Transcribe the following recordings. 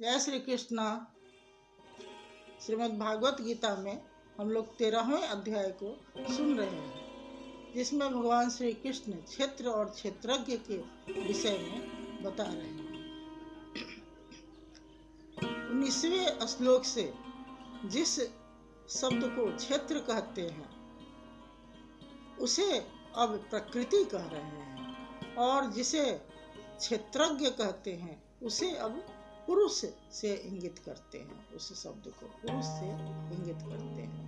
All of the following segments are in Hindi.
जय श्री कृष्णा। श्रीमद् भागवत गीता में हम लोग 13वें अध्याय को सुन रहे हैं, जिसमें भगवान श्री कृष्ण क्षेत्र और क्षेत्रज्ञ के विषय में बता रहे हैं। 19वें श्लोक से जिस शब्द को क्षेत्र कहते हैं उसे अब प्रकृति कह रहे हैं, और जिसे क्षेत्रज्ञ कहते हैं उसे अब पुरुष से इंगित करते हैं। उस शब्द को पुरुष से इंगित करते हैं।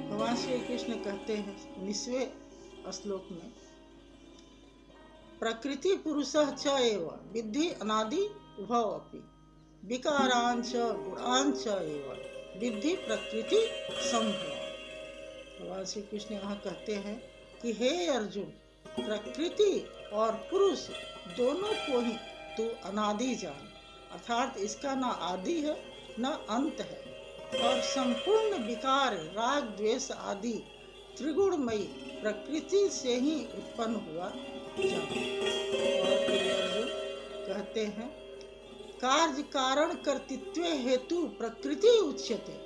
भगवान श्री कृष्ण कहते हैं 19वें श्लोक में, प्रकृति पुरुषः च एव विद्धि अनादि उभौ अपि विकारांच गुणांच एव विद्धि प्रकृति संभव। भगवान श्री कृष्ण यहाँ कहते हैं कि हे अर्जुन, प्रकृति और पुरुष दोनों को ही तू अनादि जान, अर्थात इसका ना आदि है न अंत है, और संपूर्ण विकार राग द्वेष आदि त्रिगुणमयी प्रकृति से ही उत्पन्न हुआ जान। और फिर अर्जुन कहते हैं, कार्य कारण कर्तृत्व हेतु प्रकृति उच्यते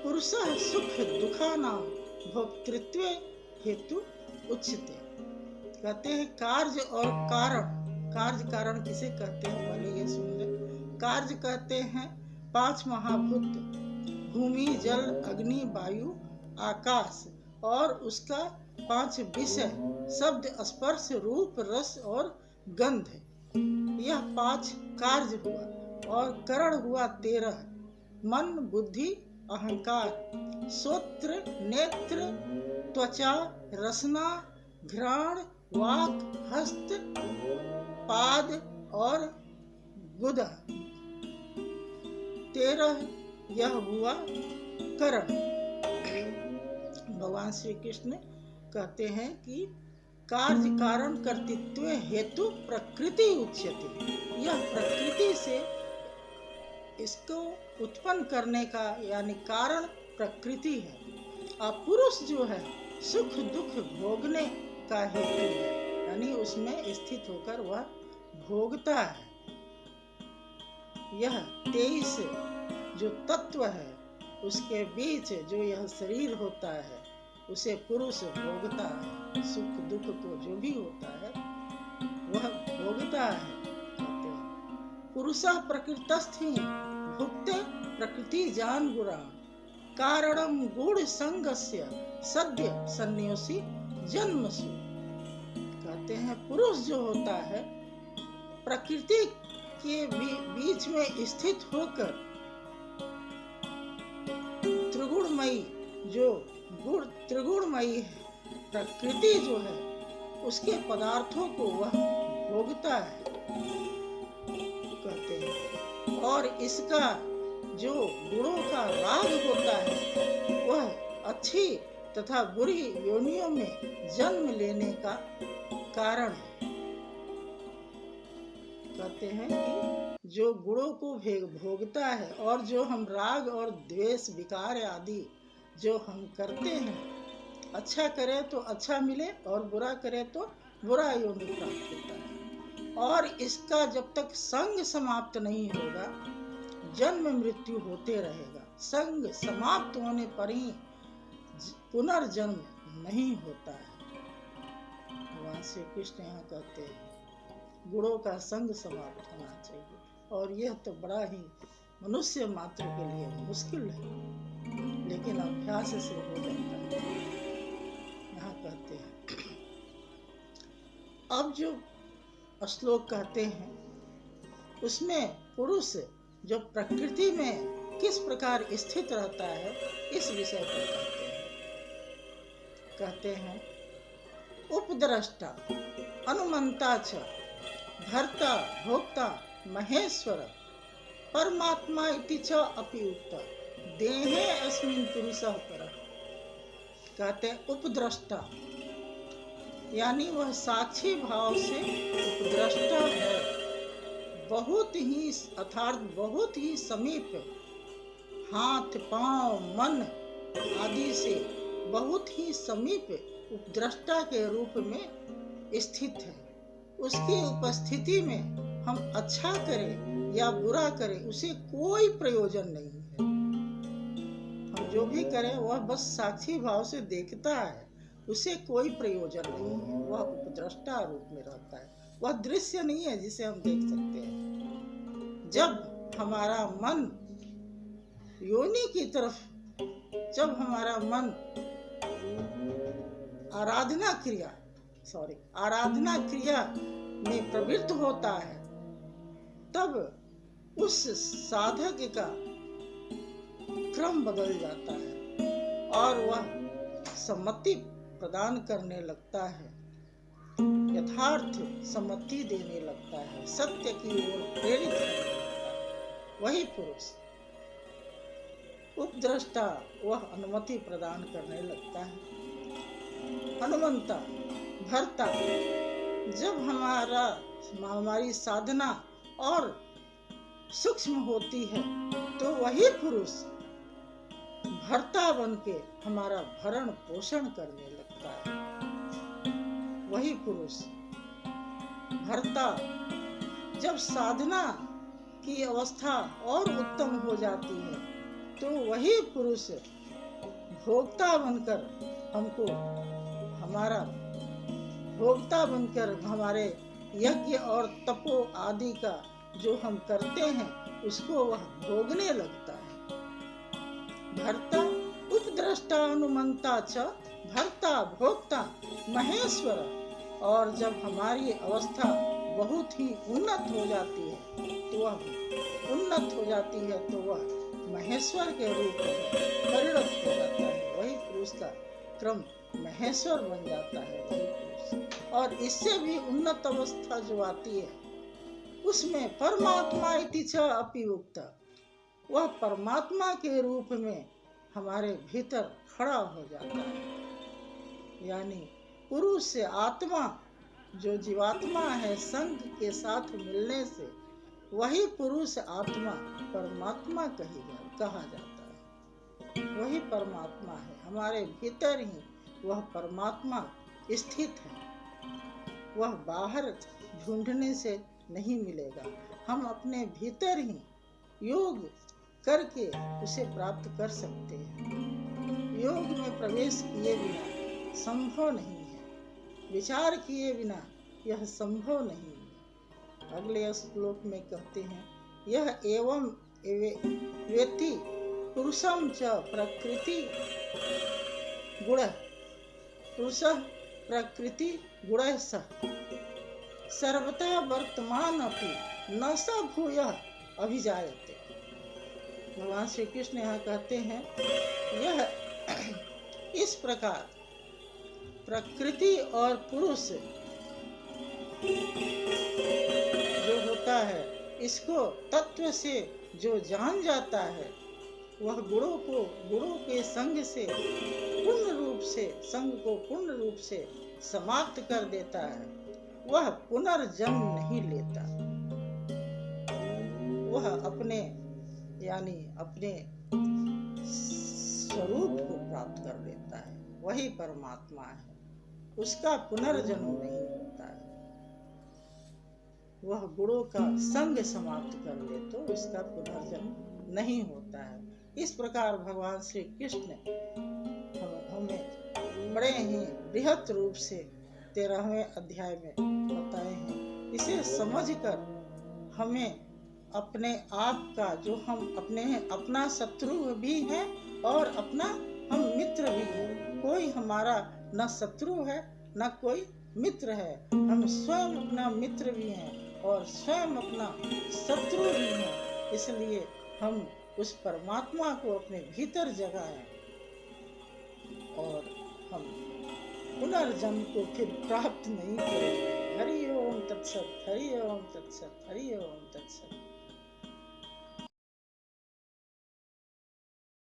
पुरुषः सुख दुखानां भोक्तृत्व हेतु उच्यते। कहते हैं कार्य और कारण। कार्य कारण किसे कहते हैं पहले ये सुन ले। कार्य कहते हैं 5 महाभूत, भूमि जल अग्नि वायु आकाश, और उसका 5 विषय शब्द स्पर्श रूप रस और गंध। यह 5 कार्य हुआ, और करण हुआ 13, मन बुद्धि अहंकार, श्रोत्र नेत्र त्वचा रसना घ्राण वाक हस्त पाद और गुदा। 13 यह हुआ करण। भगवान श्री कृष्ण कहते हैं कि कार्य कारण कर्तृत्व हेतु प्रकृति उच्यते। यह प्रकृति से इसको उत्पन्न करने का यानी कारण प्रकृति है, और पुरुष जो है सुख दुख भोगने का हेतु है, यानी उसमें स्थित होकर वह भोगता है। यह 23 जो तत्व है उसके बीच जो यह शरीर होता है उसे पुरुष भोगता है। सुख दुख को जो भी होता है वह भोगता है। कहते हैं पुरुषः प्रकृतस्थि भुक्ते प्रकृति जान गुणा कारणम गुण संगस्य सद्य संन्योसी जन्मसु। कहते हैं पुरुष जो होता है प्रकृति के बीच में स्थित होकर त्रिगुणमयी जो गुण त्रिगुणमयी है प्रकृति जो है उसके पदार्थों को वह भोगता है। कहते हैं और इसका जो गुणों का राग होता है वह अच्छी तथा बुरी योनियों में जन्म लेने का कारण है। कहते हैं कि जो गुणों को भोगता है, और जो हम राग और द्वेष विकार आदि जो हम करते हैं, अच्छा करें तो अच्छा मिले और बुरा करें तो बुरा योनि प्राप्त होता है। और इसका जब तक संग समाप्त नहीं होगा जन्म मृत्यु होते रहेगा। संग समाप्त होने पर ही पुनर्जन्म नहीं होता है। भगवान श्री कृष्ण यहाँ कहते हैं गुणों का संग समाप्त होना चाहिए, और यह तो बड़ा ही मनुष्य मात्र के लिए मुश्किल है, लेकिन अभ्यास से हो जाता है। यहाँ कहते हैं अब जो श्लोक कहते हैं उसमें पुरुष जो प्रकृति में किस प्रकार स्थित रहता है इस विषय पर कहते हैं उपद्रष्टा अनुमंता च भर्ता भोक्ता महेश्वर परमात्मा इति च अपि उक्ता देहे अस्मिन् पुरुषः परः। कहते हैं उपद्रष्टा यानी वह साक्षी भाव से उपद्रष्टा है, बहुत ही अर्थात बहुत ही समीप, हाथ पांव मन आदि से बहुत ही समीप उपद्रष्टा के रूप में स्थित है। उसकी उपस्थिति में हम अच्छा करें या बुरा करें उसे कोई प्रयोजन नहीं है। हम जो भी करें वह बस साक्षी भाव से देखता है, उसे कोई प्रयोजन नहीं है। वह उपद्रष्टा रूप में रहता है, वह दृश्य नहीं है जिसे हम देख सकते हैं। जब हमारा मन योनि की तरफ, जब हमारा मन आराधना क्रिया में प्रवृत्त होता है, तब उस साधक का क्रम बदल जाता है और वह सम्मति प्रदान करने लगता है, यथार्थ सम्मति देने लगता है, सत्य की ओर प्रेरित करने लगता है। वही पुरुष उपद्रष्टा, वह अनुमति प्रदान करने लगता है। हनुमंता, भरता, जब हमारी साधना और सूक्ष्म होती है तो वही पुरुष भरता बन के हमारा भरण पोषण करने लगता है। वही पुरुष भरता, जब साधना की अवस्था और उत्तम हो जाती है तो वही पुरुष भोक्ता बनकर हमको, हमारा भोक्ता बनकर हमारे यज्ञ और तपो आदि का जो हम करते हैं उसको वह भोगने लगता है। भर्ता उपद्रष्टा अनुमंता च भर्ता भोक्ता महेश्वर। और जब हमारी अवस्था बहुत ही उन्नत हो जाती है तो वह महेश्वर के रूप में परिणत हो जाता है। वही पुरुष का क्रम महेश्वर बन जाता है, वही पुरुष। और इससे भी उन्नत अवस्था जो आती है उसमें परमात्मा इति च अपि उक्त, वह परमात्मा के रूप में हमारे भीतर खड़ा हो जाता है। यानी पुरुष से आत्मा, जो जीवात्मा है, संग के साथ मिलने से वही पुरुष आत्मा परमात्मा कहा जाता है। वही परमात्मा है, हमारे भीतर ही वह परमात्मा स्थित है। वह बाहर ढूंढने से नहीं मिलेगा, हम अपने भीतर ही योग करके उसे प्राप्त कर सकते हैं। योग में प्रवेश किए बिना संभव नहीं है, विचार किए बिना यह संभव नहीं है। अगले श्लोक में कहते हैं, यह एवं वेति पुरुषम च प्रकृति गुण, पुरुष प्रकृति गुण सर्वथा वर्तमान अपि न स भूयः अभिजायते। भगवान श्री कृष्ण यहाँ कहते हैं, यह इस प्रकार प्रकृति और पुरुष जो होता है, इसको तत्व से जो जान जाता है, वह गुणों के संग से संग को पूर्ण रूप से समाप्त कर देता है। वह पुनर्जन्म नहीं लेता, वह अपने स्वरूप को प्राप्त कर लेता है। वही परमात्मा है, उसका पुनर्जन्म नहीं होता है। वह गुणों का संग समाप्त कर ले तो उसका पुनर्जन्म नहीं होता है। इस प्रकार भगवान श्री कृष्ण हमें बड़े ही बृहत रूप से 13वें अध्याय में बताए हैं। इसे समझकर हमें अपने आप का, जो हम अपना शत्रु भी हैं और अपना हम मित्र भी हैं। कोई हमारा न शत्रु है न कोई मित्र है, हम स्वयं अपना मित्र भी हैं और स्वयं अपना शत्रु भी हैं। इसलिए हम उस परमात्मा को अपने भीतर जगाएं और हम पुनर्जन्म को फिर प्राप्त नहीं करेंगे। हरि ओम तत्सत, हरि ओम तत्सत, हरि ओम तत्सत।